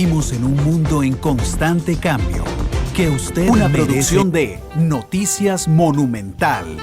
Vivimos en un mundo en constante cambio. Que usted Una merece. Producción de Noticias Monumental.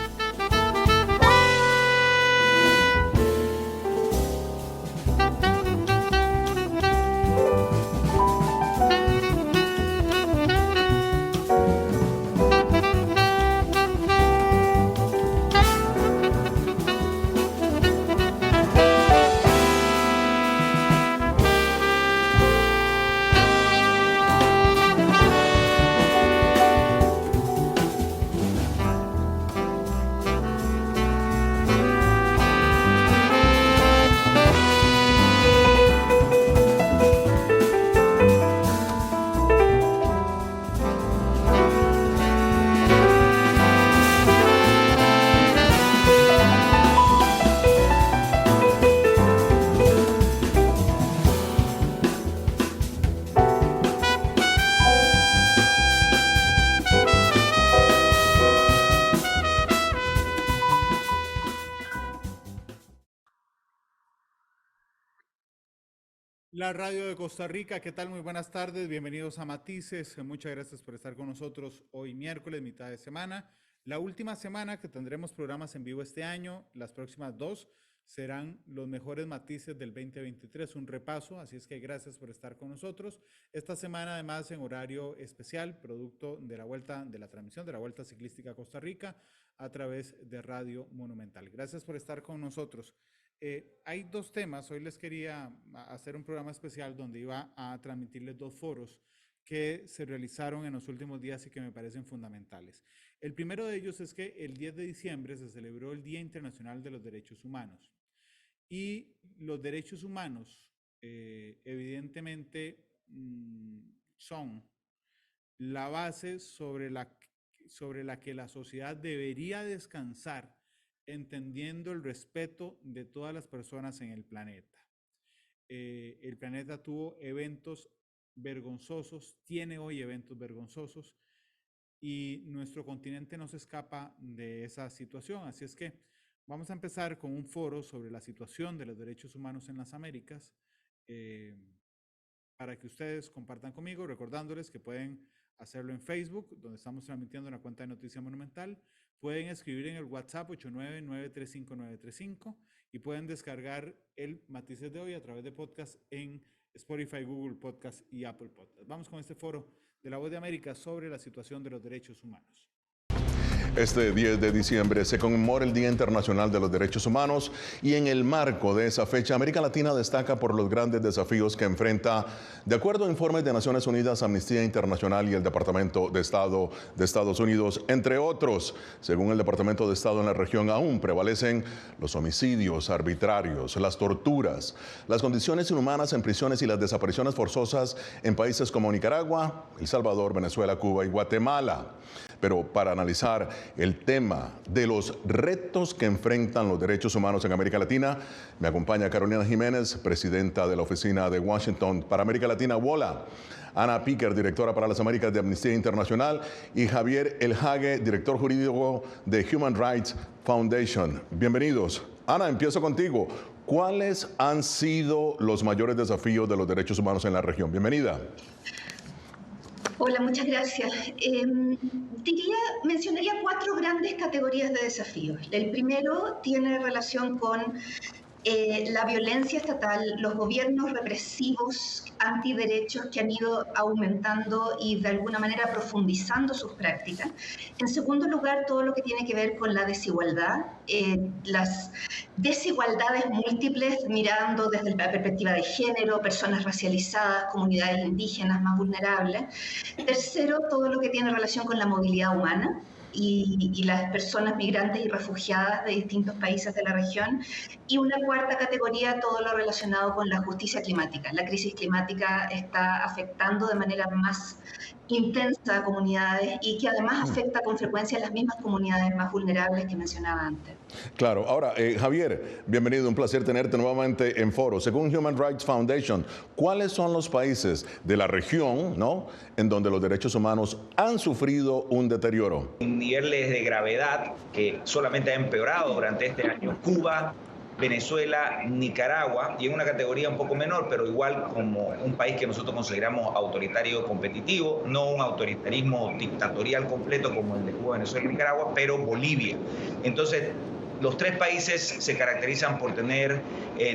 La radio de Costa Rica, ¿qué tal? Muy buenas tardes, bienvenidos a Matices. Muchas gracias por estar con nosotros hoy miércoles, mitad de semana. La última semana que tendremos programas en vivo este año, las próximas dos serán los mejores matices del 2023, un repaso, así es que gracias por estar con nosotros. Esta semana además en horario especial, producto de la transmisión de la Vuelta Ciclística a Costa Rica a través de Radio Monumental. Gracias por estar con nosotros. Hay dos temas. Hoy les quería hacer un programa especial donde iba a transmitirles dos foros que se realizaron en los últimos días y que me parecen fundamentales. El primero de ellos es que el 10 de diciembre se celebró el Día Internacional de los Derechos Humanos. Y los derechos humanos, evidentemente, son la base sobre la que la sociedad debería descansar, entendiendo el respeto de todas las personas en el planeta. El planeta tuvo eventos vergonzosos, tiene hoy eventos vergonzosos y nuestro continente no se escapa de esa situación. Así es que vamos a empezar con un foro sobre la situación de los derechos humanos en las Américas para que ustedes compartan conmigo, recordándoles que pueden hacerlo en Facebook, donde estamos transmitiendo en la cuenta de Noticia Monumental. Pueden escribir en el WhatsApp 899-35935 y pueden descargar el Matices de hoy a través de podcast en Spotify, Google Podcast y Apple Podcast. Vamos con este foro de La Voz de América sobre la situación de los derechos humanos. Este 10 de diciembre se conmemora el Día Internacional de los Derechos Humanos y en el marco de esa fecha, América Latina destaca por los grandes desafíos que enfrenta, de acuerdo a informes de Naciones Unidas, Amnistía Internacional y el Departamento de Estado de Estados Unidos, entre otros. Según el Departamento de Estado en la región, aún prevalecen los homicidios arbitrarios, las torturas, las condiciones inhumanas en prisiones y las desapariciones forzosas en países como Nicaragua, El Salvador, Venezuela, Cuba y Guatemala. Pero para analizar el tema de los retos que enfrentan los derechos humanos en América Latina, me acompaña Carolina Jiménez, presidenta de la Oficina de Washington para América Latina, WOLA, Ana Picker, directora para las Américas de Amnistía Internacional, y Javier Elhague, director jurídico de Human Rights Foundation. Bienvenidos. Ana, empiezo contigo. ¿Cuáles han sido los mayores desafíos de los derechos humanos en la región? Bienvenida. Hola, muchas gracias. Mencionaría 4 grandes categorías de desafíos. El primero tiene relación con la violencia estatal, los gobiernos represivos, antiderechos que han ido aumentando y de alguna manera profundizando sus prácticas. En segundo lugar, todo lo que tiene que ver con la desigualdad, las desigualdades múltiples mirando desde la perspectiva de género, personas racializadas, comunidades indígenas más vulnerables. Tercero, todo lo que tiene relación con la movilidad humana y las personas migrantes y refugiadas de distintos países de la región. Y una cuarta categoría, todo lo relacionado con la justicia climática. La crisis climática está afectando de manera más intensa a comunidades y que además afecta con frecuencia a las mismas comunidades más vulnerables que mencionaba antes. Claro. Ahora, Javier, bienvenido, un placer tenerte nuevamente en foro. Según Human Rights Foundation, ¿cuáles son los países de la región, ¿no?, en donde los derechos humanos han sufrido un deterioro? Niveles de gravedad que solamente ha empeorado durante este año. Cuba, Venezuela, Nicaragua, y en una categoría un poco menor, pero igual como un país que nosotros consideramos autoritario competitivo, no un autoritarismo dictatorial completo como el de Cuba, Venezuela y Nicaragua, pero Bolivia. Entonces, los tres países se caracterizan por tener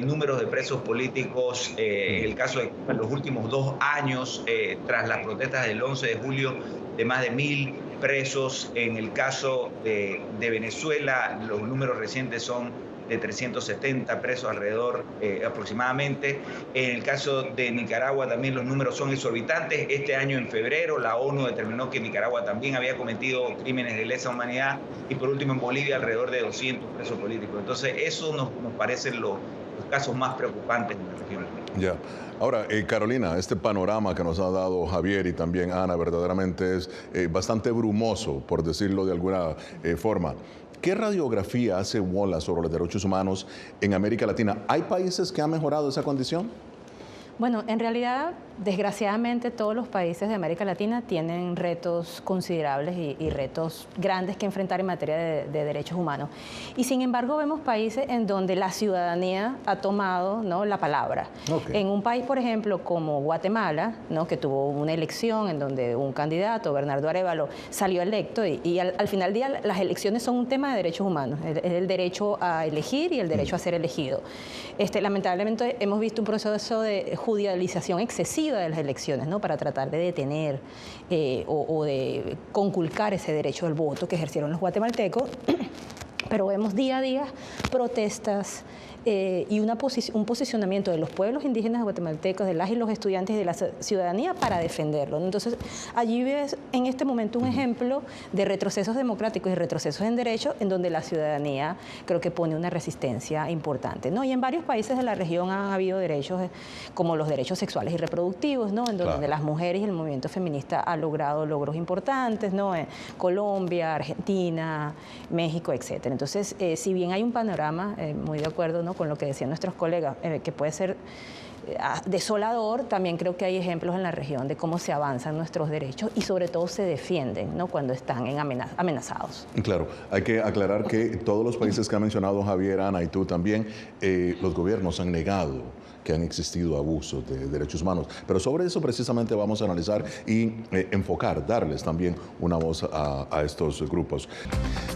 números de presos políticos, en el caso de los últimos 2 años, tras las protestas del 11 de julio, de más de 1.000 presos. En el caso de Venezuela, los números recientes son de 370 presos alrededor aproximadamente. En el caso de Nicaragua también los números son exorbitantes. Este año en febrero la ONU determinó que Nicaragua también había cometido crímenes de lesa humanidad, y por último en Bolivia alrededor de 200 presos políticos. Entonces eso nos parecen los casos más preocupantes en la región. Ya. Ahora, Carolina, este panorama que nos ha dado Javier y también Ana verdaderamente es bastante brumoso, por decirlo de alguna forma. ¿Qué radiografía hace Wallace sobre los derechos humanos en América Latina? ¿Hay países que han mejorado esa condición? Bueno, en realidad, desgraciadamente, todos los países de América Latina tienen retos considerables y retos grandes que enfrentar en materia de derechos humanos. Y sin embargo, vemos países en donde la ciudadanía ha tomado, ¿no?, la palabra. Okay. En un país, por ejemplo, como Guatemala, ¿no?, que tuvo una elección en donde un candidato, Bernardo Arévalo, salió electo y al final del día las elecciones son un tema de derechos humanos, es el derecho a elegir y el derecho a ser elegido. Lamentablemente hemos visto un proceso de judicialización excesiva de las elecciones, ¿no?, para tratar de detener o de conculcar ese derecho al voto que ejercieron los guatemaltecos, pero vemos día a día protestas y un posicionamiento de los pueblos indígenas guatemaltecos, de las y los estudiantes y de la ciudadanía para defenderlo. Entonces, allí ves en este momento un ejemplo de retrocesos democráticos y retrocesos en derechos en donde la ciudadanía creo que pone una resistencia importante, ¿no? Y en varios países de la región ha habido derechos como los derechos sexuales y reproductivos, ¿no?, en donde las mujeres y el movimiento feminista ha logrado logros importantes, ¿no?, en Colombia, Argentina, México, etcétera. Entonces, si bien hay un panorama, muy de acuerdo, ¿no?, con lo que decían nuestros colegas, que puede ser desolador, también creo que hay ejemplos en la región de cómo se avanzan nuestros derechos y sobre todo se defienden, ¿no?, cuando están amenazados. Claro, hay que aclarar que todos los países que ha mencionado Javier, Ana y tú también, los gobiernos han negado que han existido abusos de derechos humanos. Pero sobre eso precisamente vamos a analizar y enfocar, darles también una voz a estos grupos.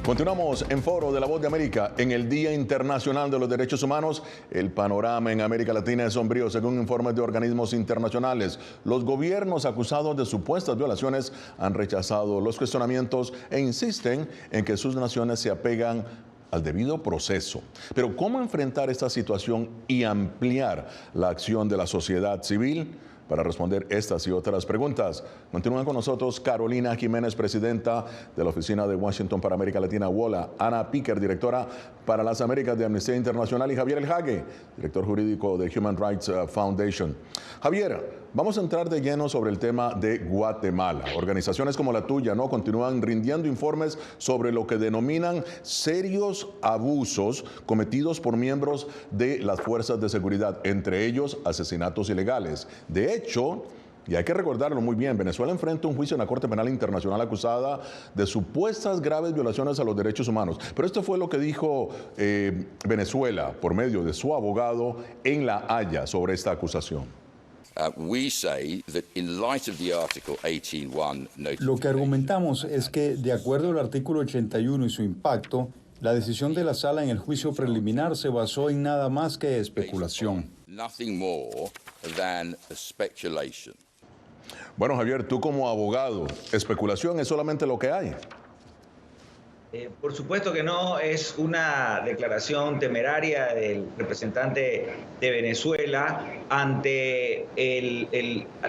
Continuamos en Foro de la Voz de América. En el Día Internacional de los Derechos Humanos, el panorama en América Latina es sombrío, según informes de organismos internacionales. Los gobiernos acusados de supuestas violaciones han rechazado los cuestionamientos e insisten en que sus naciones se apegan al debido proceso. Pero ¿cómo enfrentar esta situación y ampliar la acción de la sociedad civil? Para responder estas y otras preguntas, continúan con nosotros Carolina Jiménez, presidenta de la Oficina de Washington para América Latina, WOLA, Ana Picker, directora para las Américas de Amnistía Internacional, y Javier Elhague, director jurídico de Human Rights Foundation. Javier, vamos a entrar de lleno sobre el tema de Guatemala. Organizaciones como la tuya, ¿no?, continúan rindiendo informes sobre lo que denominan serios abusos cometidos por miembros de las fuerzas de seguridad, entre ellos asesinatos ilegales. De hecho, y hay que recordarlo muy bien, Venezuela enfrenta un juicio en la Corte Penal Internacional acusada de supuestas graves violaciones a los derechos humanos. Pero esto fue lo que dijo Venezuela por medio de su abogado en La Haya sobre esta acusación. Lo que argumentamos es que, de acuerdo al artículo 81 y su impacto, la decisión de la sala en el juicio preliminar se basó en nada más que especulación. Bueno, Javier, tú como abogado, ¿especulación es solamente lo que hay? Por supuesto que no, es una declaración temeraria del representante de Venezuela ante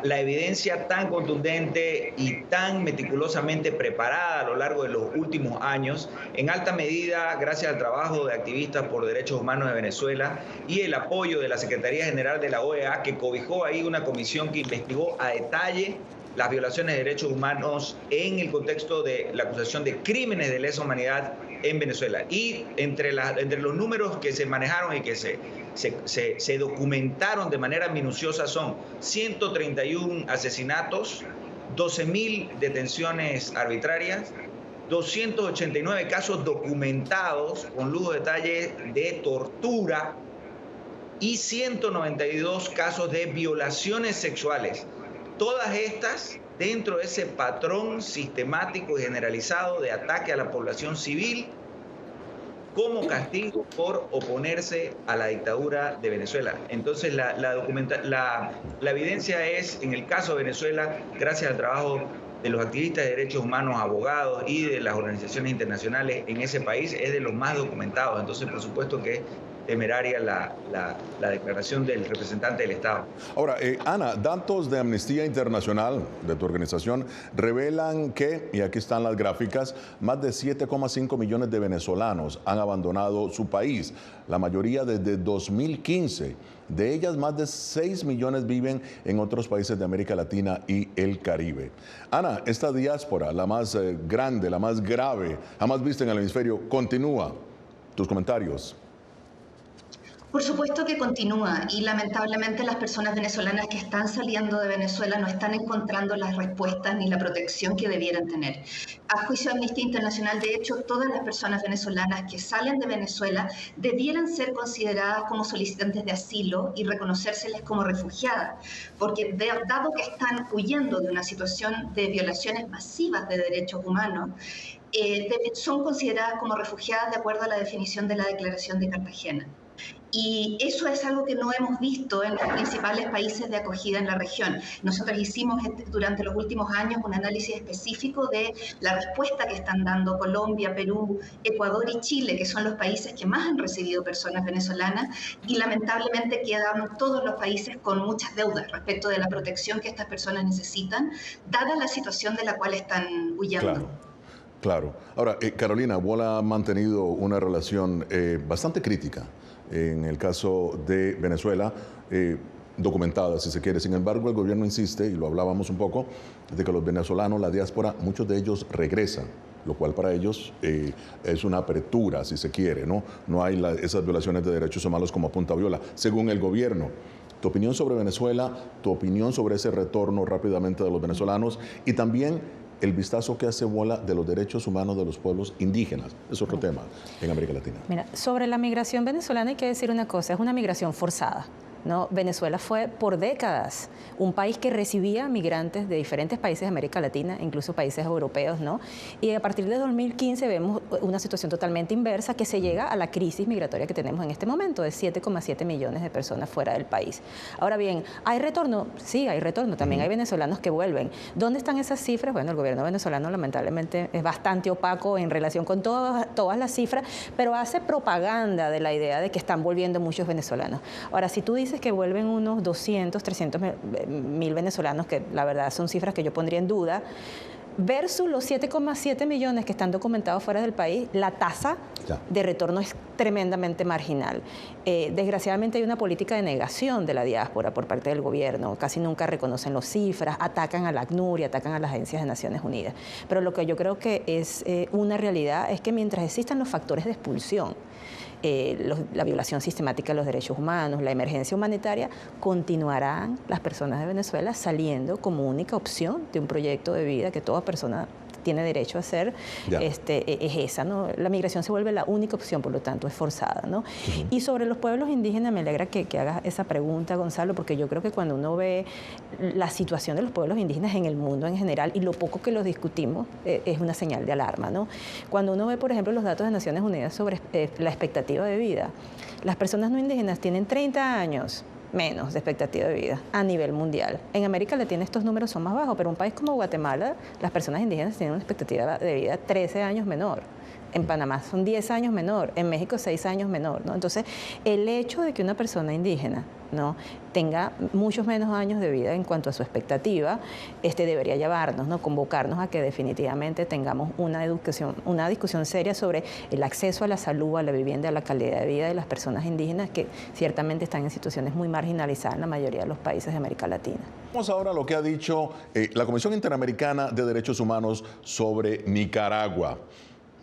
la evidencia tan contundente y tan meticulosamente preparada a lo largo de los últimos años, en alta medida gracias al trabajo de activistas por derechos humanos de Venezuela y el apoyo de la Secretaría General de la OEA, que cobijó ahí una comisión que investigó a detalle las violaciones de derechos humanos en el contexto de la acusación de crímenes de lesa humanidad en Venezuela. Y entre los números que se manejaron y que se documentaron de manera minuciosa son 131 asesinatos, 12.000 detenciones arbitrarias, 289 casos documentados con lujo de detalle de tortura y 192 casos de violaciones sexuales. Todas estas dentro de ese patrón sistemático y generalizado de ataque a la población civil como castigo por oponerse a la dictadura de Venezuela. Entonces la evidencia es, en el caso de Venezuela, gracias al trabajo de los activistas de derechos humanos, abogados y de las organizaciones internacionales en ese país, es de los más documentados. Entonces, por supuesto que es temeraria la declaración del representante del Estado. Ahora, Ana, datos de Amnistía Internacional, de tu organización, revelan que, y aquí están las gráficas, más de 7,5 millones de venezolanos han abandonado su país, la mayoría desde 2015. De ellas, más de 6 millones viven en otros países de América Latina y el Caribe. Ana, esta diáspora, la más grande, la más grave, jamás vista en el hemisferio, continúa. Tus comentarios. Por supuesto que continúa y lamentablemente las personas venezolanas que están saliendo de Venezuela no están encontrando las respuestas ni la protección que debieran tener. A juicio de Amnistía Internacional, de hecho, todas las personas venezolanas que salen de Venezuela debieran ser consideradas como solicitantes de asilo y reconocérseles como refugiadas, porque dado que están huyendo de una situación de violaciones masivas de derechos humanos, son consideradas como refugiadas de acuerdo a la definición de la Declaración de Cartagena. Y eso es algo que no hemos visto en los principales países de acogida en la región. Nosotros hicimos durante los últimos años un análisis específico de la respuesta que están dando Colombia, Perú, Ecuador y Chile, que son los países que más han recibido personas venezolanas, y lamentablemente quedan todos los países con muchas deudas respecto de la protección que estas personas necesitan, dada la situación de la cual están huyendo. Claro. Claro. Ahora, Carolina, Wola ha mantenido una relación bastante crítica en el caso de Venezuela, documentada, si se quiere. Sin embargo, el gobierno insiste, y lo hablábamos un poco, de que los venezolanos, la diáspora, muchos de ellos regresan, lo cual para ellos es una apertura, si se quiere, ¿no? No hay esas violaciones de derechos humanos como apunta Viola, según el gobierno. Tu opinión sobre Venezuela, tu opinión sobre ese retorno rápidamente de los venezolanos y también el vistazo que hace Wola de los derechos humanos de los pueblos indígenas. Es otro tema en América Latina. Mira, sobre la migración venezolana hay que decir una cosa, es una migración forzada, ¿no? Venezuela fue por décadas un país que recibía migrantes de diferentes países de América Latina, incluso países europeos, ¿no? Y a partir de 2015 vemos una situación totalmente inversa que se llega a la crisis migratoria que tenemos en este momento, de 7,7 millones de personas fuera del país. Ahora bien, ¿hay retorno? Sí, hay retorno. También hay venezolanos que vuelven. ¿Dónde están esas cifras? Bueno, el gobierno venezolano lamentablemente es bastante opaco en relación con todas las cifras, pero hace propaganda de la idea de que están volviendo muchos venezolanos. Ahora, si tú dices que vuelven unos 200, 300 mil venezolanos, que la verdad son cifras que yo pondría en duda, versus los 7,7 millones que están documentados fuera del país, la tasa de retorno es tremendamente marginal. Desgraciadamente hay una política de negación de la diáspora por parte del gobierno, casi nunca reconocen las cifras, atacan a la ACNUR y atacan a las agencias de Naciones Unidas. Pero lo que yo creo que es una realidad es que mientras existan los factores de expulsión, la violación sistemática de los derechos humanos, la emergencia humanitaria, continuarán las personas de Venezuela saliendo como única opción de un proyecto de vida que toda persona tiene derecho a hacer, es esa, ¿no? La migración se vuelve la única opción, por lo tanto es forzada, ¿no? Y sobre los pueblos indígenas, me alegra que hagas esa pregunta, Gonzalo, porque yo creo que cuando uno ve la situación de los pueblos indígenas en el mundo en general y lo poco que los discutimos, es una señal de alarma, ¿no? Cuando uno ve, por ejemplo, los datos de Naciones Unidas sobre la expectativa de vida, las personas no indígenas tienen 30 años menos de expectativa de vida a nivel mundial. En América Latina estos números son más bajos, pero en un país como Guatemala, las personas indígenas tienen una expectativa de vida 13 años menor. En Panamá son 10 años menor, en México 6 años menor, ¿no? Entonces, el hecho de que una persona indígena, ¿no?, tenga muchos menos años de vida en cuanto a su expectativa, debería llevarnos, ¿no?, convocarnos a que definitivamente tengamos una discusión seria sobre el acceso a la salud, a la vivienda, a la calidad de vida de las personas indígenas que ciertamente están en situaciones muy marginalizadas en la mayoría de los países de América Latina. Vamos ahora a lo que ha dicho la Comisión Interamericana de Derechos Humanos sobre Nicaragua.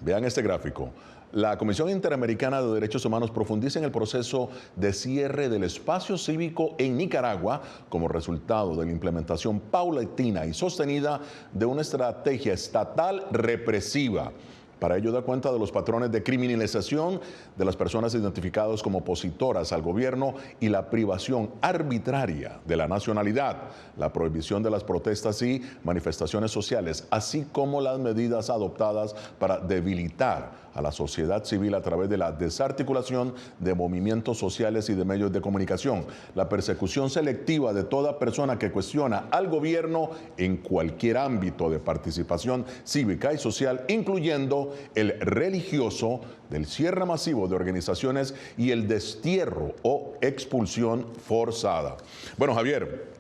Vean este gráfico. La Comisión Interamericana de Derechos Humanos profundiza en el proceso de cierre del espacio cívico en Nicaragua como resultado de la implementación paulatina y sostenida de una estrategia estatal represiva. Para ello da cuenta de los patrones de criminalización de las personas identificadas como opositoras al gobierno y la privación arbitraria de la nacionalidad, la prohibición de las protestas y manifestaciones sociales, así como las medidas adoptadas para debilitar a la sociedad civil a través de la desarticulación de movimientos sociales y de medios de comunicación, la persecución selectiva de toda persona que cuestiona al gobierno en cualquier ámbito de participación cívica y social, incluyendo el religioso, del cierre masivo de organizaciones y el destierro o expulsión forzada. Bueno, Javier,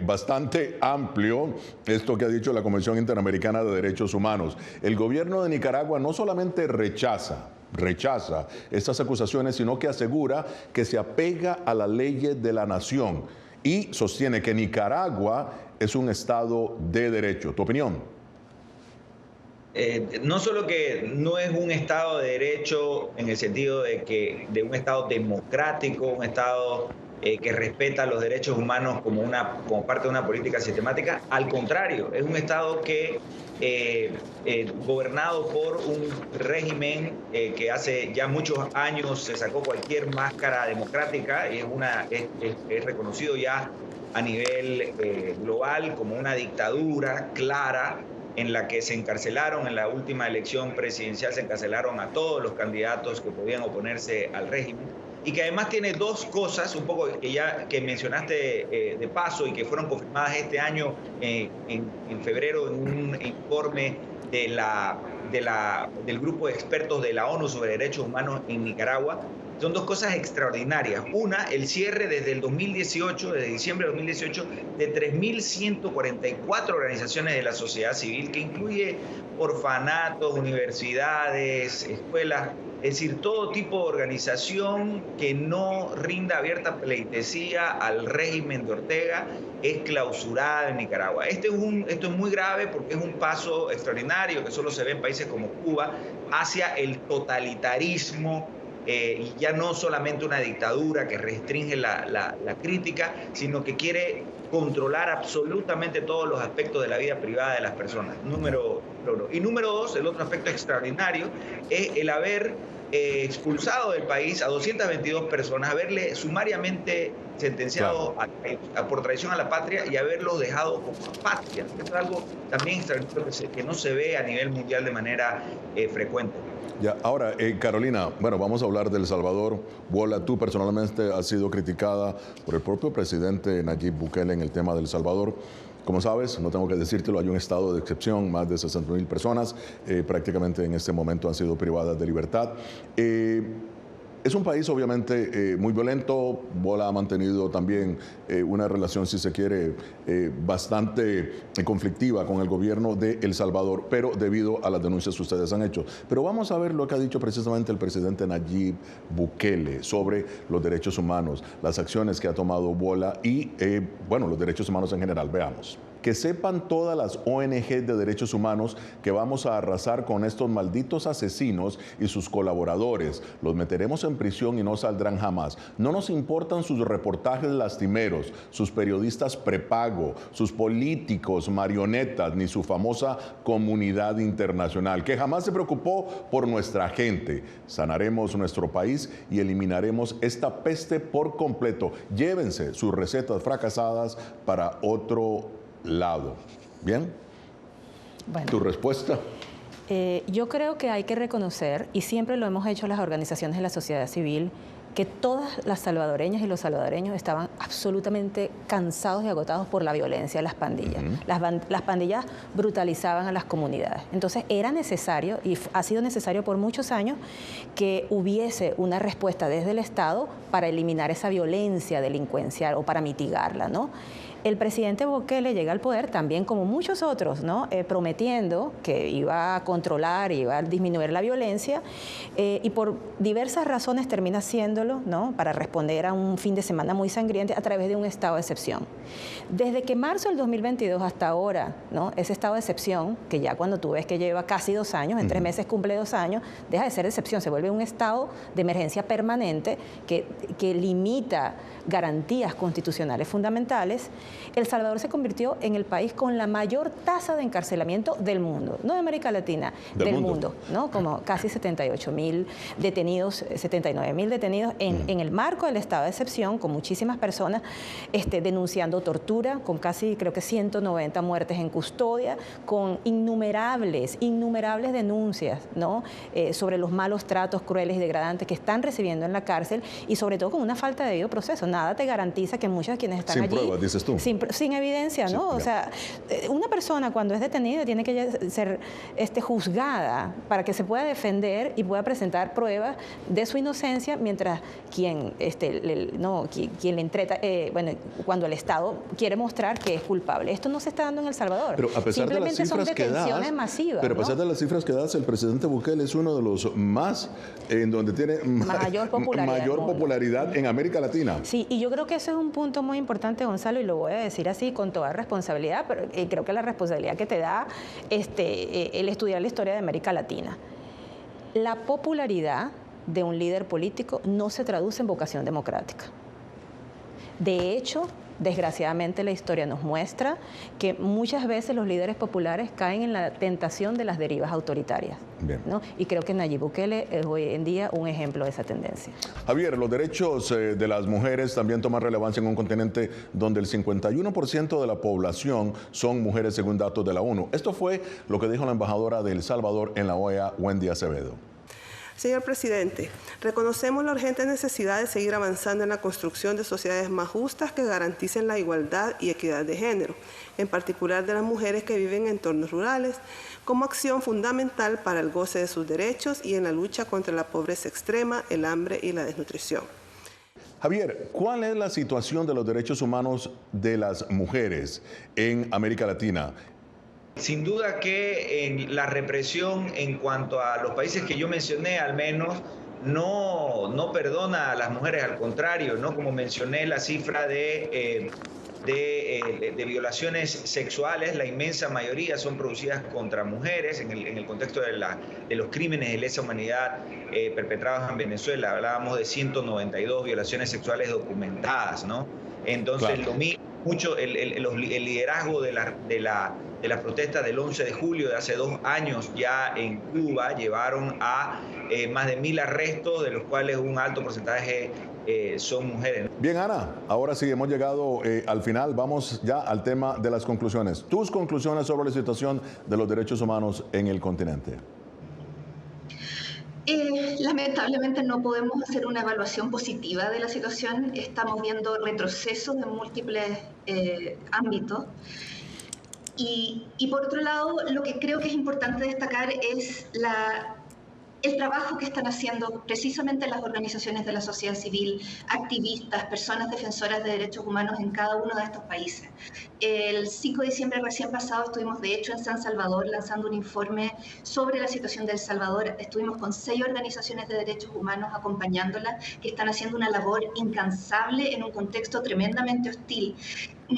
bastante amplio esto que ha dicho la Comisión Interamericana de Derechos Humanos. El gobierno de Nicaragua no solamente rechaza estas acusaciones, sino que asegura que se apega a las leyes de la nación y sostiene que Nicaragua es un Estado de derecho. ¿Tu opinión? No solo que no es un Estado de derecho en el sentido de un Estado democrático, un Estado que respeta los derechos humanos como parte de una política sistemática. Al contrario, es un Estado que gobernado por un régimen que hace ya muchos años se sacó cualquier máscara democrática y es reconocido ya a nivel global como una dictadura clara, en la que se encarcelaron en la última elección presidencial, se encarcelaron a todos los candidatos que podían oponerse al régimen, y que además tiene dos cosas, un poco que mencionaste de paso y que fueron confirmadas este año en febrero en un informe del grupo de expertos de la ONU sobre derechos humanos en Nicaragua. Son dos cosas extraordinarias. Una, el cierre desde el 2018, desde diciembre de 2018, de 3.144 organizaciones de la sociedad civil, que incluye orfanatos, universidades, escuelas, es decir, todo tipo de organización que no rinda abierta pleitesía al régimen de Ortega, es clausurada en Nicaragua. Esto es muy grave porque es un paso extraordinario que solo se ve en países como Cuba hacia el totalitarismo, y ya no solamente una dictadura que restringe la crítica, sino que quiere controlar absolutamente todos los aspectos de la vida privada de las personas. Número uno. Y número dos, el otro aspecto extraordinario es el haber expulsado del país a 222 personas, haberle sumariamente sentenciado por traición a la patria y haberlos dejado como apátridas. Esto es algo también extraordinario que no se ve a nivel mundial de manera frecuente. Ya, ahora, Carolina, bueno, vamos a hablar de El Salvador. Wola, tú personalmente has sido criticada por el propio presidente Nayib Bukele en el tema de El Salvador. Como sabes, no tengo que decírtelo, hay un estado de excepción, más de 60,000 personas prácticamente en este momento han sido privadas de libertad. Es un país obviamente muy violento. Wola ha mantenido también una relación, si se quiere, bastante conflictiva con el gobierno de El Salvador, pero debido a las denuncias que ustedes han hecho. Pero vamos a ver lo que ha dicho precisamente el presidente Nayib Bukele sobre los derechos humanos, las acciones que ha tomado Wola y, bueno, los derechos humanos en general. Veamos. Que sepan todas las ONG de derechos humanos que vamos a arrasar con estos malditos asesinos y sus colaboradores. Los meteremos en prisión y no saldrán jamás. No nos importan sus reportajes lastimeros, sus periodistas prepago, sus políticos marionetas, ni su famosa comunidad internacional, que jamás se preocupó por nuestra gente. Sanaremos nuestro país y eliminaremos esta peste por completo. Llévense sus recetas fracasadas para otro lado. ¿Bien? Bueno, ¿Tu respuesta? Yo creo que hay que reconocer, y siempre lo hemos hecho las organizaciones de la sociedad civil, que todas las salvadoreñas y los salvadoreños estaban absolutamente cansados y agotados por la violencia de las pandillas. Las pandillas brutalizaban a las comunidades. Entonces era necesario, y ha sido necesario por muchos años, que hubiese una respuesta desde el Estado para eliminar esa violencia delincuencial o para mitigarla, ¿no? El presidente Bukele llega al poder también como muchos otros, ¿no? Prometiendo que iba a controlar, iba a disminuir la violencia y por diversas razones termina haciéndolo, ¿no? Para responder a un fin de semana muy sangriento a través de un estado de excepción. Desde que marzo del 2022 hasta ahora, ¿no? Ese estado de excepción, que ya cuando tú ves que lleva casi 2 años, en 3 meses cumple 2 años, deja de ser excepción, se vuelve un estado de emergencia permanente que limita garantías constitucionales fundamentales. El Salvador se convirtió en el país con la mayor tasa de encarcelamiento del mundo, no de América Latina, del mundo, ¿no? Como casi 78.000 detenidos, 79.000 detenidos en el marco del estado de excepción, con muchísimas personas denunciando tortura, con casi creo que 190 muertes en custodia, con innumerables denuncias, ¿no? Sobre los malos tratos crueles y degradantes que están recibiendo en la cárcel y sobre todo con una falta de debido proceso. Nada te garantiza que muchos de quienes están allí... Sin pruebas, dices tú. Sin evidencia, ¿no? Sí, o sea, una persona cuando es detenida tiene que ser juzgada para que se pueda defender y pueda presentar pruebas de su inocencia, mientras quien le entrega, cuando el Estado quiere mostrar que es culpable. Esto no se está dando en El Salvador. Pero a pesar de las cifras que das, masivas, pero a pesar de las cifras que das, el presidente Bukele es uno de los más, en donde tiene mayor popularidad en América Latina. Sí, y yo creo que eso es un punto muy importante, Gonzalo, y lo voy a decir así con toda responsabilidad, pero creo que la responsabilidad que te da el estudiar la historia de América Latina. La popularidad de un líder político no se traduce en vocación democrática. De hecho, desgraciadamente la historia nos muestra que muchas veces los líderes populares caen en la tentación de las derivas autoritarias, ¿no? Y creo que Nayib Bukele es hoy en día un ejemplo de esa tendencia. Javier, los derechos de las mujeres también toman relevancia en un continente donde el 51% de la población son mujeres según datos de la ONU. Esto fue lo que dijo la embajadora de El Salvador en la OEA, Wendy Acevedo. Señor presidente, reconocemos la urgente necesidad de seguir avanzando en la construcción de sociedades más justas que garanticen la igualdad y equidad de género, en particular de las mujeres que viven en entornos rurales, como acción fundamental para el goce de sus derechos y en la lucha contra la pobreza extrema, el hambre y la desnutrición. Javier, ¿cuál es la situación de los derechos humanos de las mujeres en América Latina? Sin duda que la represión en cuanto a los países que yo mencioné, al menos, no perdona a las mujeres, al contrario, ¿no? Como mencioné, la cifra de violaciones sexuales, la inmensa mayoría son producidas contra mujeres en el contexto de los crímenes de lesa humanidad perpetrados en Venezuela. Hablábamos de 192 violaciones sexuales documentadas, ¿no? Entonces, claro, lo mismo, mucho el liderazgo de las protestas del 11 de julio de hace 2 años ya en Cuba llevaron a más de 1.000 arrestos, de los cuales un alto porcentaje son mujeres. Bien, Ana, ahora sí hemos llegado al final. Vamos ya al tema de las conclusiones. Tus conclusiones sobre la situación de los derechos humanos en el continente. Lamentablemente no podemos hacer una evaluación positiva de la situación. Estamos viendo retrocesos en múltiples ámbitos. Y por otro lado, lo que creo que es importante destacar es el trabajo que están haciendo precisamente las organizaciones de la sociedad civil, activistas, personas defensoras de derechos humanos en cada uno de estos países. El 5 de diciembre recién pasado estuvimos de hecho en San Salvador lanzando un informe sobre la situación de El Salvador. Estuvimos con 6 organizaciones de derechos humanos acompañándola, que están haciendo una labor incansable en un contexto tremendamente hostil.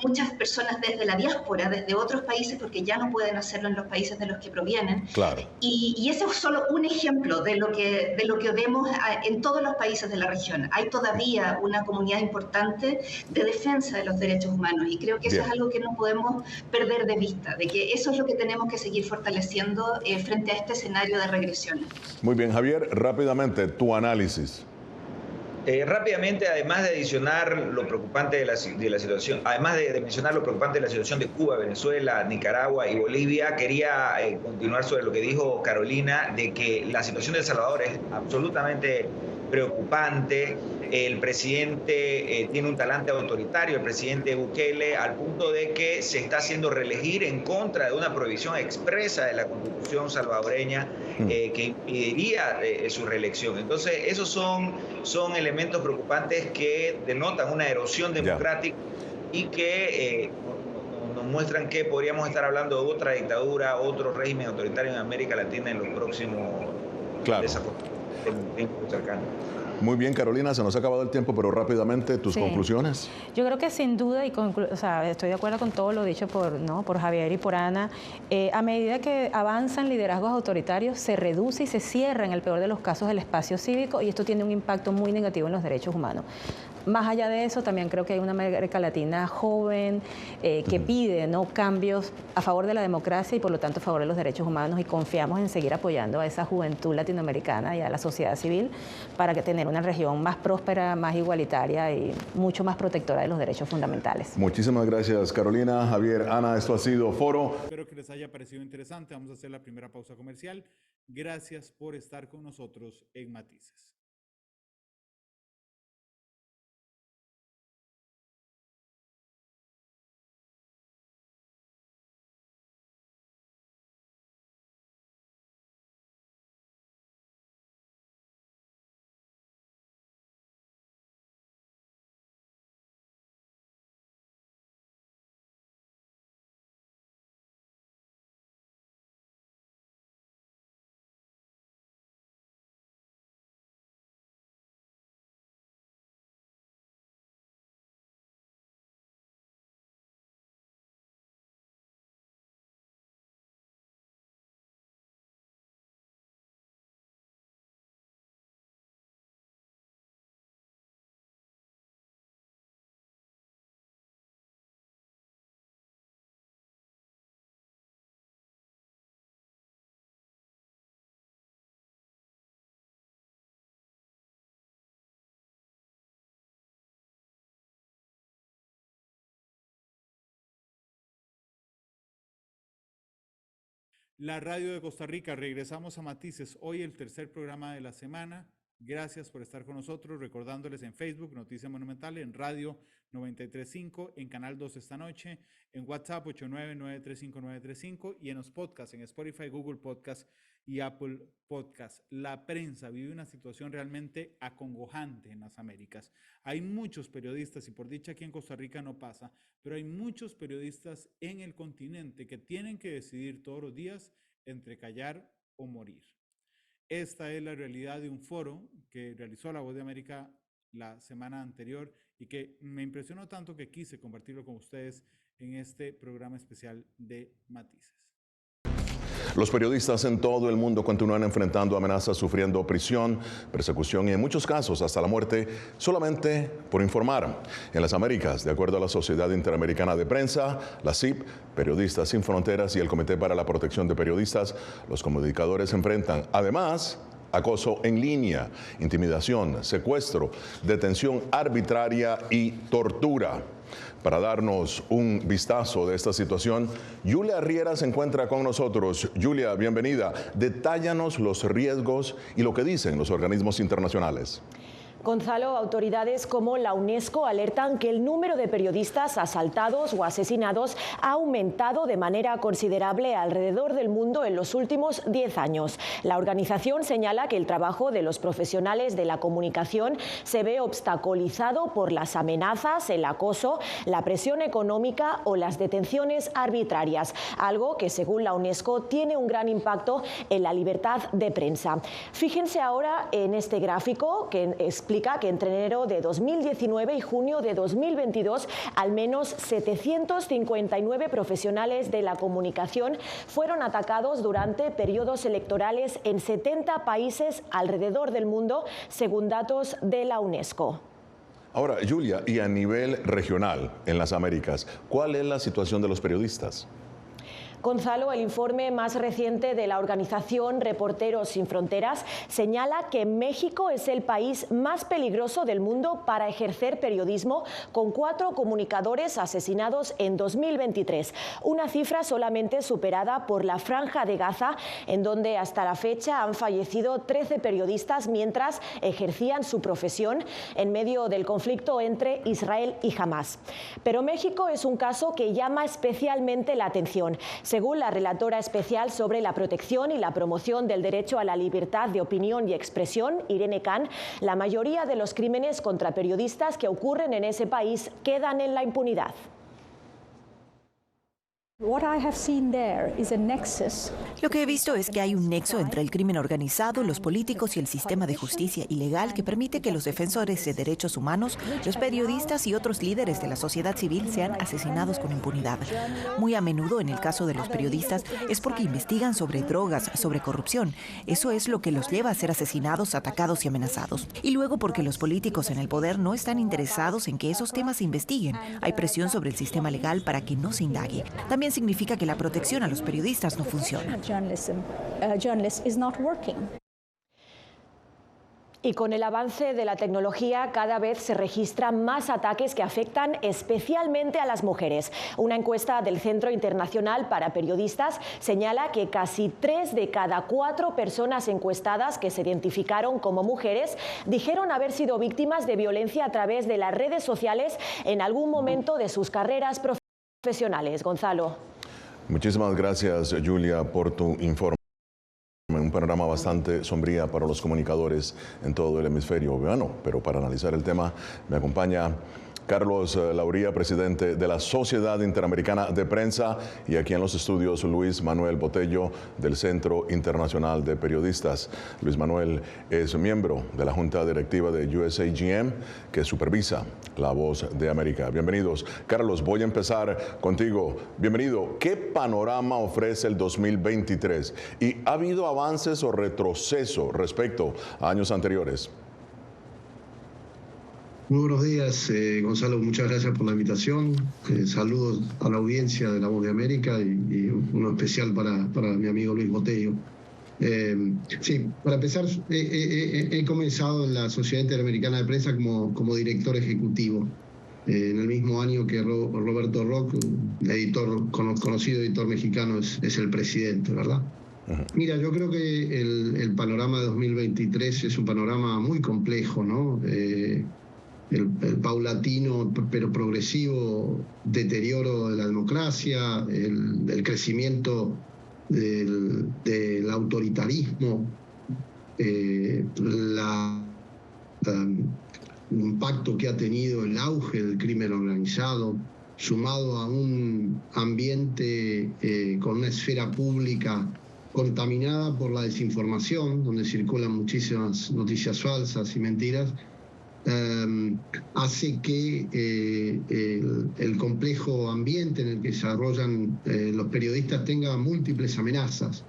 Muchas personas desde la diáspora, desde otros países, porque ya no pueden hacerlo en los países de los que provienen. Claro. Y ese es solo un ejemplo de lo que vemos en todos los países de la región. Hay todavía una comunidad importante de defensa de los derechos humanos y creo que eso es algo que no podemos perder de vista, de que eso es lo que tenemos que seguir fortaleciendo frente a este escenario de regresión. Muy bien, Javier, rápidamente, tu análisis. Rápidamente, además de adicionar lo preocupante de la situación, además de mencionar lo preocupante de la situación de Cuba, Venezuela, Nicaragua y Bolivia, quería continuar sobre lo que dijo Carolina, de que la situación de El Salvador es absolutamente preocupante. El presidente tiene un talante autoritario, el presidente Bukele, al punto de que se está haciendo reelegir en contra de una prohibición expresa de la Constitución salvadoreña que impediría su reelección. Entonces, esos son elementos preocupantes que denotan una erosión democrática y que nos muestran que podríamos estar hablando de otra dictadura, otro régimen autoritario en América Latina en los próximos tiempos cercanos. Muy bien, Carolina, se nos ha acabado el tiempo, pero rápidamente, ¿tus conclusiones? Yo creo que sin duda, estoy de acuerdo con todo lo dicho por Javier y por Ana, a medida que avanzan liderazgos autoritarios, se reduce y se cierra, en el peor de los casos, el espacio cívico, y esto tiene un impacto muy negativo en los derechos humanos. Más allá de eso, también creo que hay una América Latina joven que pide cambios a favor de la democracia y por lo tanto a favor de los derechos humanos, y confiamos en seguir apoyando a esa juventud latinoamericana y a la sociedad civil para que tener una región más próspera, más igualitaria y mucho más protectora de los derechos fundamentales. Muchísimas gracias, Carolina, Javier, Ana. Esto ha sido Foro. Espero que les haya parecido interesante. Vamos a hacer la primera pausa comercial. Gracias por estar con nosotros en Matices. La radio de Costa Rica, regresamos a Matices, hoy el tercer programa de la semana. Gracias por estar con nosotros, recordándoles en Facebook, Noticias Monumental, en Radio 93.5, en Canal 2 esta noche, en WhatsApp 899-35935 y en los podcasts, en Spotify, Google Podcast y Apple Podcast. La prensa vive una situación realmente acongojante en las Américas. Hay muchos periodistas, y por dicha aquí en Costa Rica no pasa, pero hay muchos periodistas en el continente que tienen que decidir todos los días entre callar o morir. Esta es la realidad de un foro que realizó La Voz de América la semana anterior y que me impresionó tanto que quise compartirlo con ustedes en este programa especial de Matices. Los periodistas en todo el mundo continúan enfrentando amenazas, sufriendo prisión, persecución y en muchos casos hasta la muerte solamente por informar. En las Américas, de acuerdo a la Sociedad Interamericana de Prensa, la CIP, Periodistas Sin Fronteras y el Comité para la Protección de Periodistas, los comunicadores enfrentan además acoso en línea, intimidación, secuestro, detención arbitraria y tortura. Para darnos un vistazo de esta situación, Julia Riera se encuentra con nosotros. Julia, bienvenida. Detállanos los riesgos y lo que dicen los organismos internacionales. Gonzalo, autoridades como la UNESCO alertan que el número de periodistas asaltados o asesinados ha aumentado de manera considerable alrededor del mundo en los últimos 10 años. La organización señala que el trabajo de los profesionales de la comunicación se ve obstaculizado por las amenazas, el acoso, la presión económica o las detenciones arbitrarias, algo que según la UNESCO tiene un gran impacto en la libertad de prensa. Fíjense ahora en este gráfico que explica que entre enero de 2019 y junio de 2022 al menos 759 profesionales de la comunicación fueron atacados durante periodos electorales en 70 países alrededor del mundo, según datos de la UNESCO. Ahora, Julia, y a nivel regional en las Américas, ¿cuál es la situación de los periodistas? Gonzalo, el informe más reciente de la organización Reporteros Sin Fronteras señala que México es el país más peligroso del mundo para ejercer periodismo, con 4 comunicadores asesinados en 2023, una cifra solamente superada por la Franja de Gaza, en donde hasta la fecha han fallecido 13 periodistas mientras ejercían su profesión en medio del conflicto entre Israel y Hamás. Pero México es un caso que llama especialmente la atención. Según la relatora especial sobre la protección y la promoción del derecho a la libertad de opinión y expresión, Irene Khan, la mayoría de los crímenes contra periodistas que ocurren en ese país quedan en la impunidad. Lo que he visto es que hay un nexo entre el crimen organizado, los políticos y el sistema de justicia ilegal que permite que los defensores de derechos humanos, los periodistas y otros líderes de la sociedad civil sean asesinados con impunidad. Muy a menudo, en el caso de los periodistas, es porque investigan sobre drogas, sobre corrupción. Eso es lo que los lleva a ser asesinados, atacados y amenazados. Y luego porque los políticos en el poder no están interesados en que esos temas se investiguen. Hay presión sobre el sistema legal para que no se indague. También significa que la protección a los periodistas no funciona. Y con el avance de la tecnología, cada vez se registran más ataques que afectan especialmente a las mujeres. Una encuesta del Centro Internacional para Periodistas señala que casi 3 de cada 4 personas encuestadas que se identificaron como mujeres dijeron haber sido víctimas de violencia a través de las redes sociales en algún momento de sus carreras profesionales. Gonzalo. Muchísimas gracias, Julia, por tu informe. Un panorama bastante sombría para los comunicadores en todo el hemisferio. Bueno, pero para analizar el tema me acompaña Carlos Lauría, presidente de la Sociedad Interamericana de Prensa, y aquí en los estudios Luis Manuel Botello del Centro Internacional de Periodistas. Luis Manuel es miembro de la Junta Directiva de USAGM, que supervisa La Voz de América. Bienvenidos. Carlos, voy a empezar contigo. Bienvenido. ¿Qué panorama ofrece el 2023? ¿Y ha habido avances o retroceso respecto a años anteriores? Muy buenos días, Gonzalo, muchas gracias por la invitación. Saludos a la audiencia de La Voz de América y uno especial para mi amigo Luis Botello. Sí, para empezar, he comenzado en la Sociedad Interamericana de Prensa como director ejecutivo. En el mismo año que Roberto Rock, conocido editor mexicano, es el presidente, ¿verdad? Mira, yo creo que el panorama de 2023 es un panorama muy complejo, ¿no? El paulatino pero progresivo deterioro de la democracia, el crecimiento del autoritarismo, el impacto que ha tenido el auge del crimen organizado, sumado a un ambiente con una esfera pública contaminada por la desinformación, donde circulan muchísimas noticias falsas y mentiras, hace que el complejo ambiente en el que se desarrollan los periodistas tenga múltiples amenazas.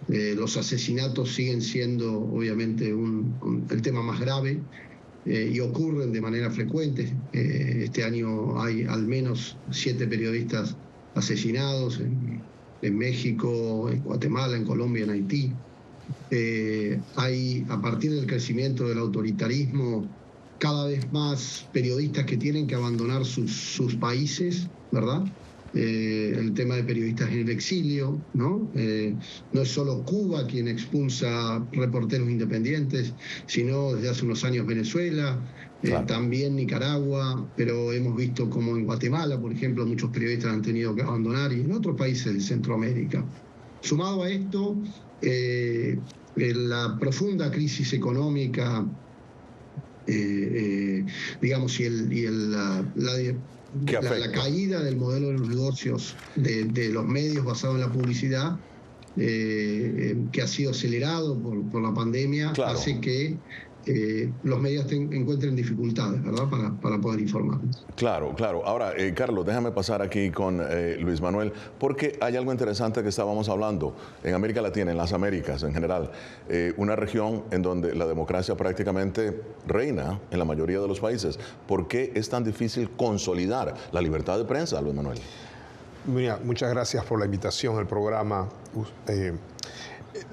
Los asesinatos siguen siendo obviamente el tema más grave y ocurren de manera frecuente. Este año hay al menos 7 periodistas asesinados en México, en Guatemala, en Colombia, en Haití. Hay, a partir del crecimiento del autoritarismo, cada vez más periodistas que tienen que abandonar sus países, ¿verdad? El tema de periodistas en el exilio, ¿no? No es solo Cuba quien expulsa reporteros independientes, sino desde hace unos años Venezuela, claro. También Nicaragua, pero hemos visto como en Guatemala, por ejemplo, muchos periodistas han tenido que abandonar, y en otros países de Centroamérica. Sumado a esto, la profunda crisis económica, digamos, y la caída del modelo de los negocios de los medios basados en la publicidad, que ha sido acelerado por la pandemia, claro, hace que los medios encuentren dificultades, ¿verdad?, para poder informar. Claro, claro. Ahora, Carlos, déjame pasar aquí con Luis Manuel, porque hay algo interesante que estábamos hablando. En América Latina, en las Américas en general, una región en donde la democracia prácticamente reina en la mayoría de los países. ¿Por qué es tan difícil consolidar la libertad de prensa, Luis Manuel? Mira, muchas gracias por la invitación al programa.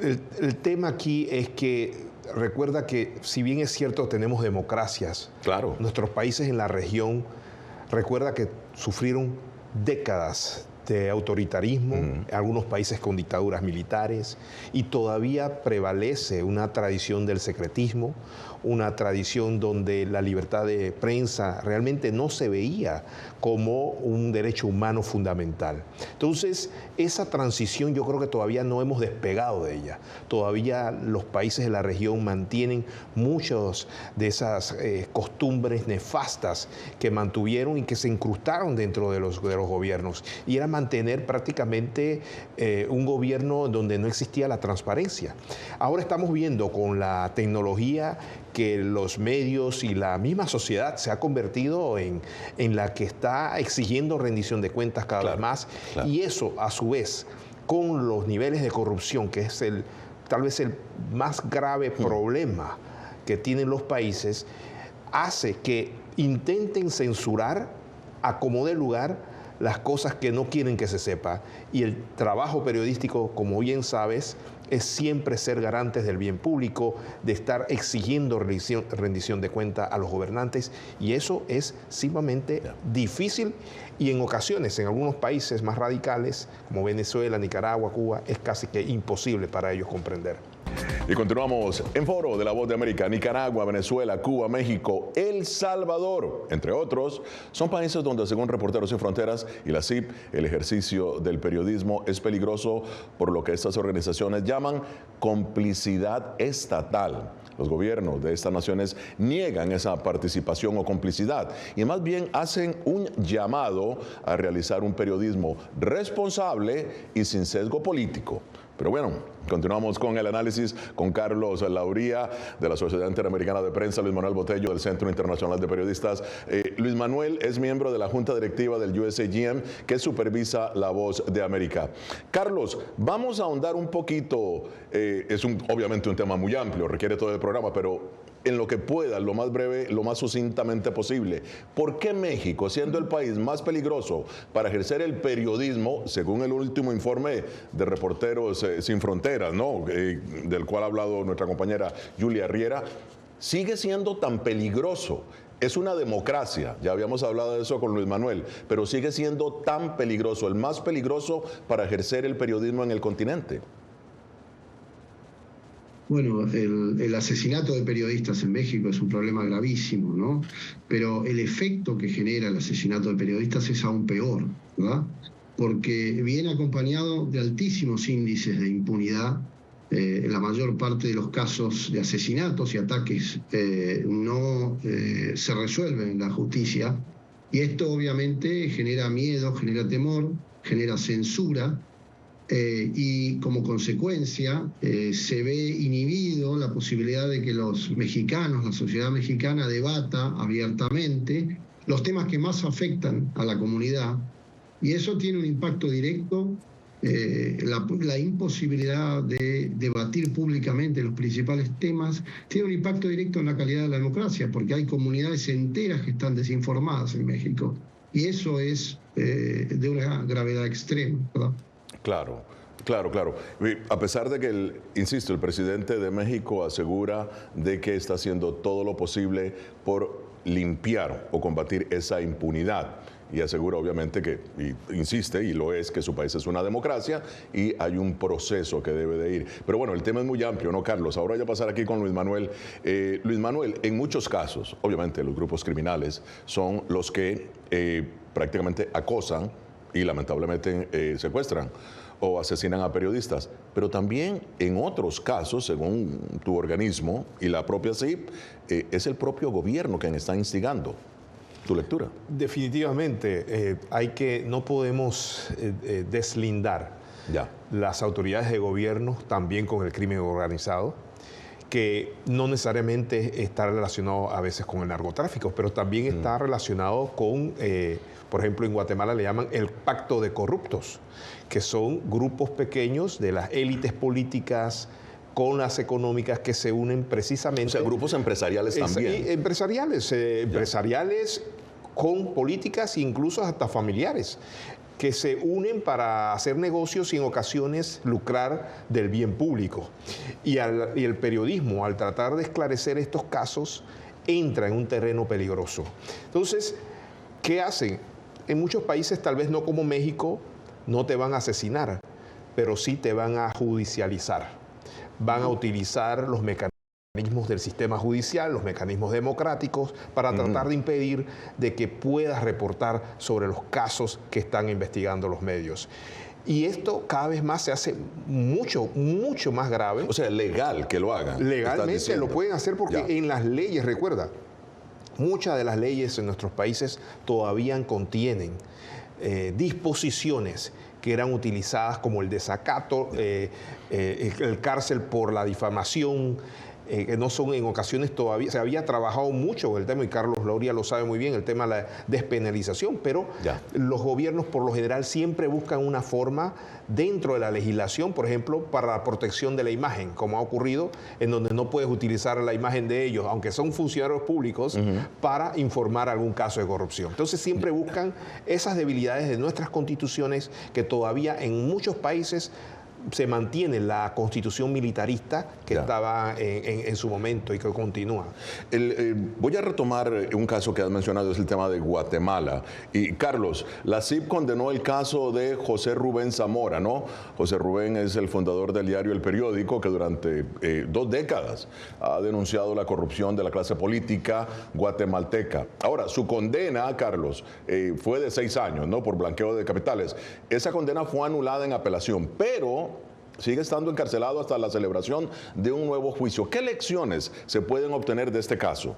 El tema aquí es que recuerda que, si bien es cierto, tenemos democracias, claro, nuestros países en la región, recuerda que sufrieron décadas de autoritarismo, algunos países con dictaduras militares, y todavía prevalece una tradición del secretismo, una tradición donde la libertad de prensa realmente no se veía como un derecho humano fundamental. Entonces, esa transición yo creo que todavía no hemos despegado de ella. Todavía los países de la región mantienen muchas de esas costumbres nefastas que mantuvieron y que se incrustaron dentro de los gobiernos. Y era mantener prácticamente un gobierno donde no existía la transparencia. Ahora estamos viendo con la tecnología que los medios y la misma sociedad se ha convertido en la que está exigiendo rendición de cuentas cada vez más. Y eso, a su vez, con los niveles de corrupción, que es tal vez el más grave problema que tienen los países, hace que intenten censurar a como dé lugar las cosas que no quieren que se sepa. Y el trabajo periodístico, como bien sabes, es siempre ser garantes del bien público, de estar exigiendo rendición de cuenta a los gobernantes, y eso es sumamente difícil, y en ocasiones, en algunos países más radicales, como Venezuela, Nicaragua, Cuba, es casi que imposible para ellos comprender. Y continuamos en Foro de la Voz de América. Nicaragua, Venezuela, Cuba, México, El Salvador, entre otros, son países donde, según Reporteros Sin Fronteras y la CIP, el ejercicio del periodismo es peligroso por lo que estas organizaciones llaman complicidad estatal. Los gobiernos de estas naciones niegan esa participación o complicidad y más bien hacen un llamado a realizar un periodismo responsable y sin sesgo político. Pero bueno, continuamos con el análisis con Carlos Lauría de la Sociedad Interamericana de Prensa, Luis Manuel Botello del Centro Internacional de Periodistas. Luis Manuel es miembro de la Junta Directiva del USAGM, que supervisa La Voz de América. Carlos, vamos a ahondar un poquito, obviamente un tema muy amplio, requiere todo el programa, pero en lo que pueda, lo más breve, lo más sucintamente posible. ¿Por qué México, siendo el país más peligroso para ejercer el periodismo, según el último informe de Reporteros Sin Fronteras, ¿no? Del cual ha hablado nuestra compañera Julia Riera, sigue siendo tan peligroso? Es una democracia, ya habíamos hablado de eso con Luis Manuel, pero sigue siendo tan peligroso, el más peligroso para ejercer el periodismo en el continente. Bueno, el asesinato de periodistas en México es un problema gravísimo, ¿no? Pero el efecto que genera el asesinato de periodistas es aún peor, ¿verdad? Porque viene acompañado de altísimos índices de impunidad. La mayor parte de los casos de asesinatos y ataques no se resuelven en la justicia. Y esto obviamente genera miedo, genera temor, genera censura. Y como consecuencia se ve inhibido la posibilidad de que los mexicanos, la sociedad mexicana, debata abiertamente los temas que más afectan a la comunidad, y eso tiene un impacto directo, la imposibilidad de debatir públicamente los principales temas tiene un impacto directo en la calidad de la democracia, porque hay comunidades enteras que están desinformadas en México, y eso es de una gravedad extrema, ¿verdad? Claro. A pesar de que, insisto, el presidente de México asegura de que está haciendo todo lo posible por limpiar o combatir esa impunidad. Y asegura obviamente que, y insiste, y lo es, que su país es una democracia y hay un proceso que debe de ir. Pero bueno, el tema es muy amplio, ¿no, Carlos? Ahora voy a pasar aquí con Luis Manuel. Luis Manuel, en muchos casos, obviamente los grupos criminales son los que prácticamente acosan y lamentablemente secuestran o asesinan a periodistas, pero también en otros casos, según tu organismo y la propia CIP, es el propio gobierno quien está instigando. ¿Tu lectura? Definitivamente, no podemos deslindar las autoridades de gobierno también con el crimen organizado, que no necesariamente está relacionado a veces con el narcotráfico, pero también está relacionado con, por ejemplo, en Guatemala le llaman el pacto de corruptos, que son grupos pequeños de las élites políticas con las económicas que se unen precisamente. O sea, grupos empresariales también. Empresariales con políticas, incluso hasta familiares, que se unen para hacer negocios y en ocasiones lucrar del bien público. Y el periodismo, al tratar de esclarecer estos casos, entra en un terreno peligroso. Entonces, ¿qué hacen? En muchos países, tal vez no como México, no te van a asesinar, pero sí te van a judicializar. Van a utilizar los mecanismos del sistema judicial, los mecanismos democráticos, para tratar de impedir de que puedas reportar sobre los casos que están investigando los medios. Y esto cada vez más se hace mucho más grave. O sea, legal que lo hagan. Legalmente lo pueden hacer porque en las leyes, recuerda, muchas de las leyes en nuestros países todavía contienen disposiciones que eran utilizadas como el desacato, el cárcel por la difamación, que no son en ocasiones todavía, se había trabajado mucho con el tema, y Carlos Lauría lo sabe muy bien, el tema de la despenalización, pero los gobiernos por lo general siempre buscan una forma dentro de la legislación, por ejemplo, para la protección de la imagen, como ha ocurrido, en donde no puedes utilizar la imagen de ellos, aunque son funcionarios públicos, para informar algún caso de corrupción. Entonces siempre buscan esas debilidades de nuestras constituciones, que todavía en muchos países se mantiene la constitución militarista que estaba en su momento y que continúa. Voy a retomar un caso que has mencionado, es el tema de Guatemala. Y Carlos, la CIP condenó el caso de José Rubén Zamora, ¿no? José Rubén es el fundador del diario El Periódico, que durante 2 décadas ha denunciado la corrupción de la clase política guatemalteca. Ahora, su condena, Carlos, fue de 6 años, ¿no? Por blanqueo de capitales. Esa condena fue anulada en apelación, pero sigue estando encarcelado hasta la celebración de un nuevo juicio. ¿Qué lecciones se pueden obtener de este caso?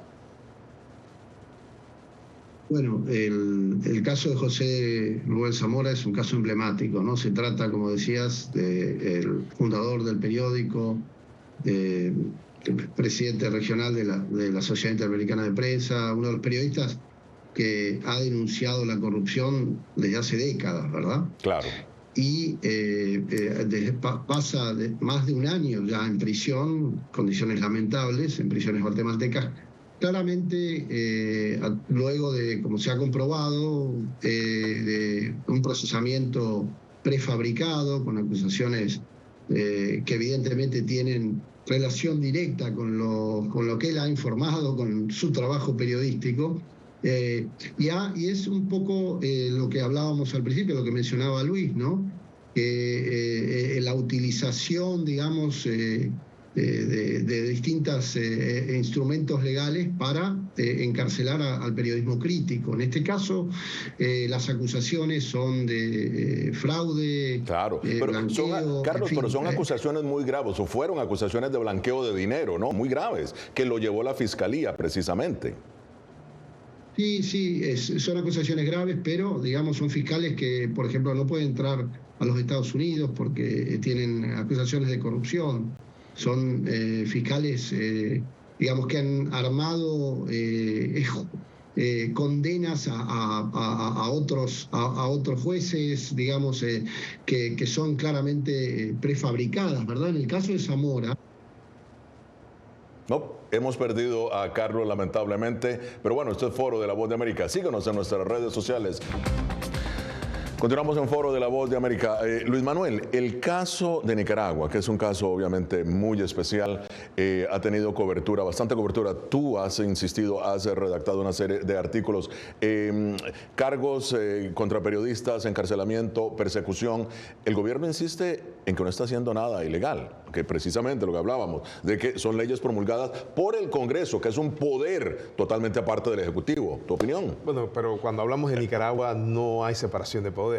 Bueno, el caso de José Rubén Zamora es un caso emblemático, ¿no? Se trata, como decías, del fundador del periódico, presidente regional de la Sociedad Interamericana de Prensa, uno de los periodistas que ha denunciado la corrupción desde hace décadas, ¿verdad? Claro. Y pasa más de un año ya en prisión, condiciones lamentables, en prisiones guatemaltecas. Claramente, luego de, como se ha comprobado, de un procesamiento prefabricado, con acusaciones que evidentemente tienen relación directa con lo que él ha informado, con su trabajo periodístico. Y es un poco lo que hablábamos al principio, lo que mencionaba Luis, ¿no? La utilización, digamos, de distintos instrumentos legales para encarcelar al periodismo crítico. En este caso, las acusaciones son de fraude, pero blanqueo. Carlos, en fin, pero son acusaciones muy graves, o fueron acusaciones de blanqueo de dinero, ¿no? Muy graves, que lo llevó la Fiscalía precisamente. Sí, son acusaciones graves, pero digamos son fiscales que, por ejemplo, no pueden entrar a los Estados Unidos porque tienen acusaciones de corrupción. Son fiscales, digamos, que han armado condenas a otros jueces, digamos, que son claramente prefabricadas, ¿verdad? En el caso de Zamora. No, hemos perdido a Carlos lamentablemente, pero bueno, esto es Foro de la Voz de América. Síganos en nuestras redes sociales. Continuamos en Foro de la Voz de América. Luis Manuel, el caso de Nicaragua, que es un caso obviamente muy especial, ha tenido cobertura, bastante cobertura. Tú has insistido, has redactado una serie de artículos, cargos contra periodistas, encarcelamiento, persecución. El gobierno insiste en que no está haciendo nada ilegal, que precisamente lo que hablábamos, de que son leyes promulgadas por el Congreso, que es un poder totalmente aparte del Ejecutivo. ¿Tu opinión? Bueno, pero cuando hablamos de Nicaragua no hay separación de poderes.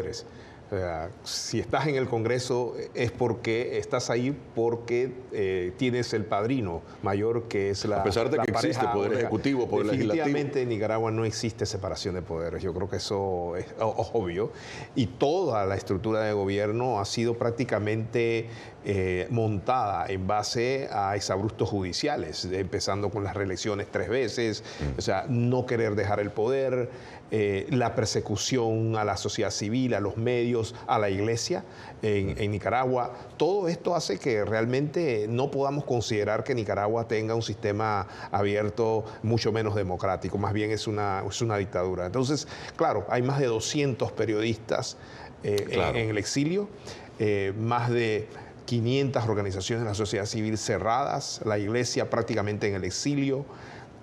Si estás en el Congreso es porque estás ahí porque tienes el padrino mayor, que es la, a pesar de que existe poder ejecutivo, poder legislativo. Definitivamente en Nicaragua no existe separación de poderes. Yo creo que eso es obvio. Y toda la estructura de gobierno ha sido prácticamente montada en base a exabruptos judiciales, empezando con las reelecciones 3 veces, o sea, no querer dejar el poder, la persecución a la sociedad civil, a los medios, a la iglesia en Nicaragua. Todo esto hace que realmente no podamos considerar que Nicaragua tenga un sistema abierto, mucho menos democrático, más bien es una dictadura. Entonces, claro, hay más de 200 periodistas en el exilio, más de 500 organizaciones de la sociedad civil cerradas, la iglesia prácticamente en el exilio,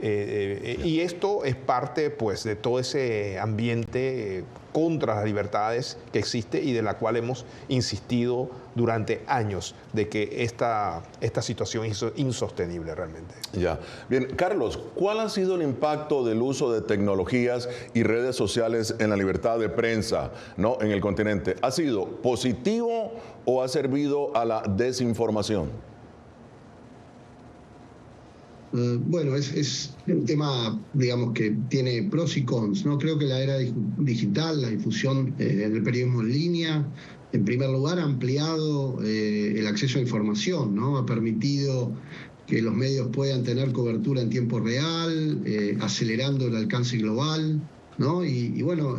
Y esto es parte, pues, de todo ese ambiente contra las libertades que existe y de la cual hemos insistido durante años de que esta situación es insostenible realmente. Ya. Bien, Carlos, ¿cuál ha sido el impacto del uso de tecnologías y redes sociales en la libertad de prensa, ¿no?, en el continente? ¿Ha sido positivo o ha servido a la desinformación? Bueno, es un tema, digamos, que tiene pros y cons, ¿no? Creo que la era digital, la difusión del periodismo en línea, en primer lugar, ha ampliado el acceso a información, ¿no? Ha permitido que los medios puedan tener cobertura en tiempo real, acelerando el alcance global, ¿no? Y bueno,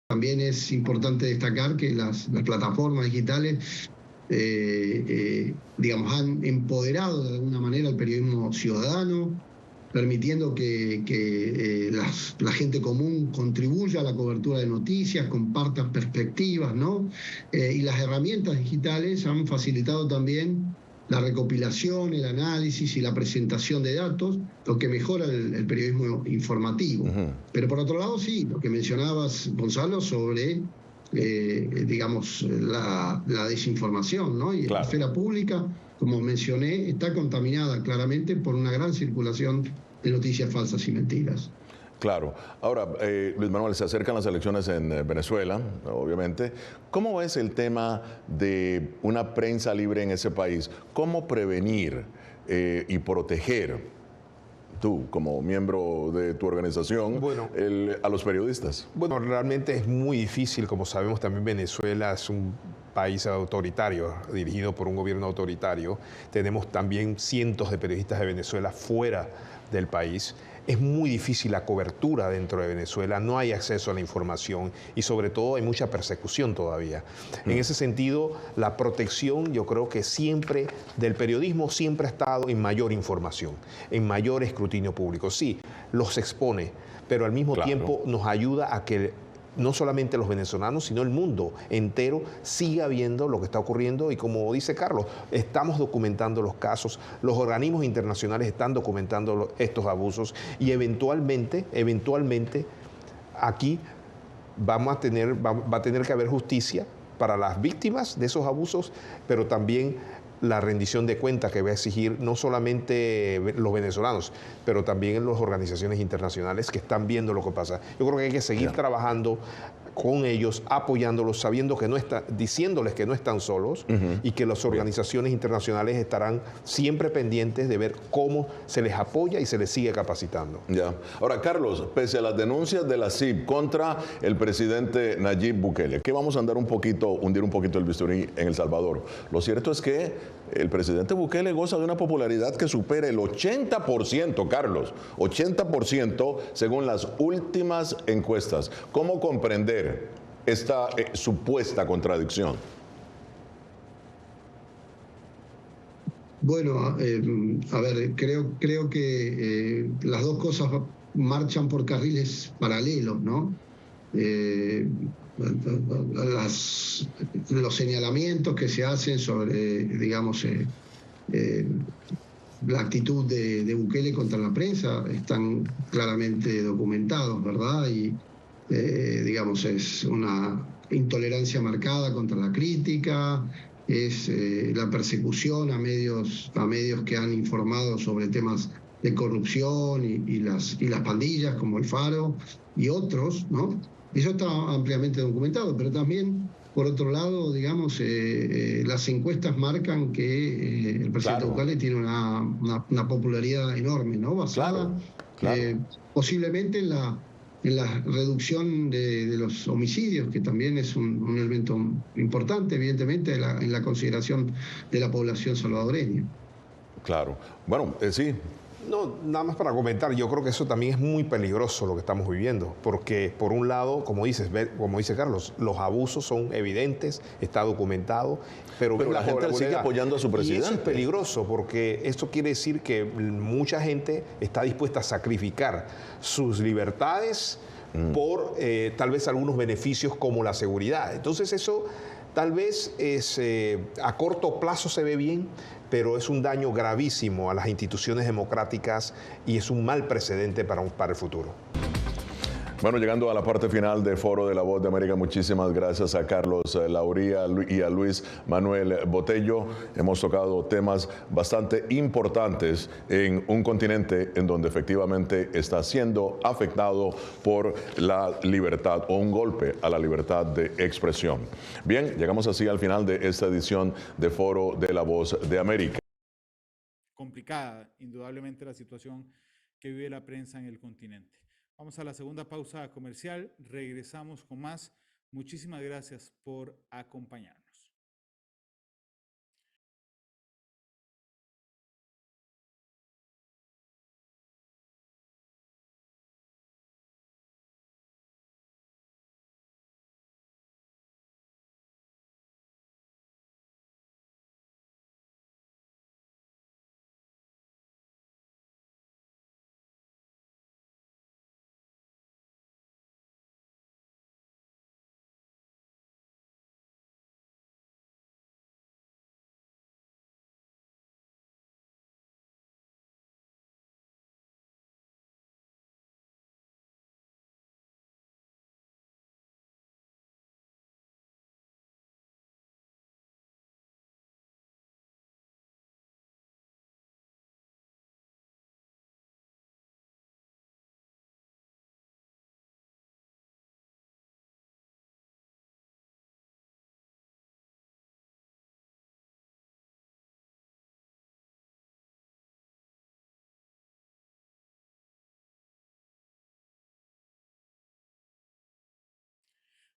también es importante destacar que las plataformas digitales digamos, han empoderado de alguna manera el periodismo ciudadano, permitiendo que la gente común contribuya a la cobertura de noticias, comparta perspectivas, ¿no? Y las herramientas digitales han facilitado también la recopilación, el análisis y la presentación de datos, lo que mejora el periodismo informativo. Pero por otro lado, sí, lo que mencionabas, Gonzalo, sobre digamos, la desinformación, ¿no? Y la esfera pública, como mencioné, está contaminada claramente por una gran circulación de noticias falsas y mentiras. Claro. Ahora, Luis Manuel, se acercan las elecciones en Venezuela, obviamente. ¿Cómo ves el tema de una prensa libre en ese país? ¿Cómo prevenir y proteger, tú como miembro de tu organización, a los periodistas? Bueno, realmente es muy difícil. Como sabemos, también Venezuela es un país autoritario, dirigido por un gobierno autoritario. Tenemos también cientos de periodistas de Venezuela fuera del país. Es muy difícil la cobertura dentro de Venezuela, no hay acceso a la información y sobre todo hay mucha persecución todavía. En ese sentido, la protección, yo creo que siempre del periodismo siempre ha estado en mayor información, en mayor escrutinio público. Sí, los expone, pero al mismo tiempo nos ayuda a que no solamente los venezolanos, sino el mundo entero siga viendo lo que está ocurriendo y, como dice Carlos, estamos documentando los casos, los organismos internacionales están documentando estos abusos y eventualmente aquí va a tener que haber justicia para las víctimas de esos abusos, pero también la rendición de cuentas que va a exigir no solamente los venezolanos, pero también las organizaciones internacionales que están viendo lo que pasa. Yo creo que hay que seguir trabajando con ellos, apoyándolos, diciéndoles que no están solos y que las organizaciones internacionales estarán siempre pendientes de ver cómo se les apoya y se les sigue capacitando. Ya. Ahora, Carlos, pese a las denuncias de la CIP contra el presidente Nayib Bukele, que vamos a hundir un poquito el bisturí en El Salvador, lo cierto es que el presidente Bukele goza de una popularidad que supera el 80%, Carlos, 80% según las últimas encuestas. ¿Cómo comprender esta supuesta contradicción? Bueno, a ver, creo que las dos cosas marchan por carriles paralelos, ¿no? Los señalamientos que se hacen sobre, digamos, la actitud de Bukele contra la prensa están claramente documentados, ¿verdad? Y digamos, es una intolerancia marcada contra la crítica, es la persecución a medios que han informado sobre temas de corrupción y las pandillas como el Faro y otros, ¿no? Eso está ampliamente documentado, pero también, por otro lado, digamos, las encuestas marcan que el presidente Bukele tiene una popularidad enorme, ¿no? Basada posiblemente en la reducción de los homicidios, que también es un elemento importante, evidentemente, en la consideración de la población salvadoreña. Claro. Bueno, sí. No, nada más para comentar, yo creo que eso también es muy peligroso lo que estamos viviendo, porque por un lado, como dice Carlos, los abusos son evidentes, está documentado, pero la gente sigue apoyando a su presidente. Y eso es peligroso, porque esto quiere decir que mucha gente está dispuesta a sacrificar sus libertades por tal vez algunos beneficios como la seguridad. Entonces eso tal vez a corto plazo se ve bien, pero es un daño gravísimo a las instituciones democráticas y es un mal precedente para el futuro. Bueno, llegando a la parte final de Foro de la Voz de América, muchísimas gracias a Carlos Lauría y a Luis Manuel Botello. Hemos tocado temas bastante importantes en un continente en donde efectivamente está siendo afectado por la libertad o un golpe a la libertad de expresión. Bien, llegamos así al final de esta edición de Foro de la Voz de América. Complicada, indudablemente, la situación que vive la prensa en el continente. Vamos a la segunda pausa comercial, regresamos con más. Muchísimas gracias por acompañarnos.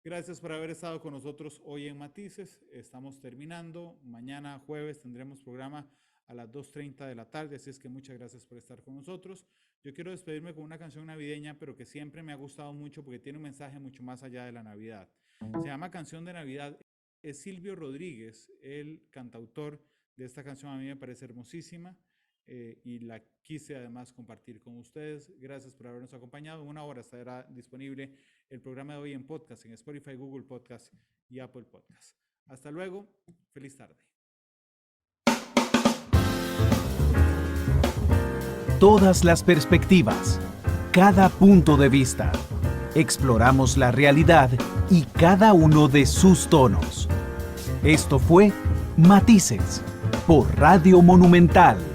Gracias por haber estado con nosotros hoy en Matices. Estamos terminando. Mañana jueves tendremos programa a las 2:30 de la tarde, así es que muchas gracias por estar con nosotros. Yo quiero despedirme con una canción navideña, pero que siempre me ha gustado mucho porque tiene un mensaje mucho más allá de la Navidad. Se llama Canción de Navidad. Es Silvio Rodríguez, el cantautor de esta canción. A mí me parece hermosísima y la quise además compartir con ustedes. Gracias por habernos acompañado. En una hora estará disponible el programa de hoy en podcast, en Spotify, Google Podcast y Apple Podcast. Hasta luego. Feliz tarde. Todas las perspectivas, cada punto de vista. Exploramos la realidad y cada uno de sus tonos. Esto fue Matices por Radio Monumental.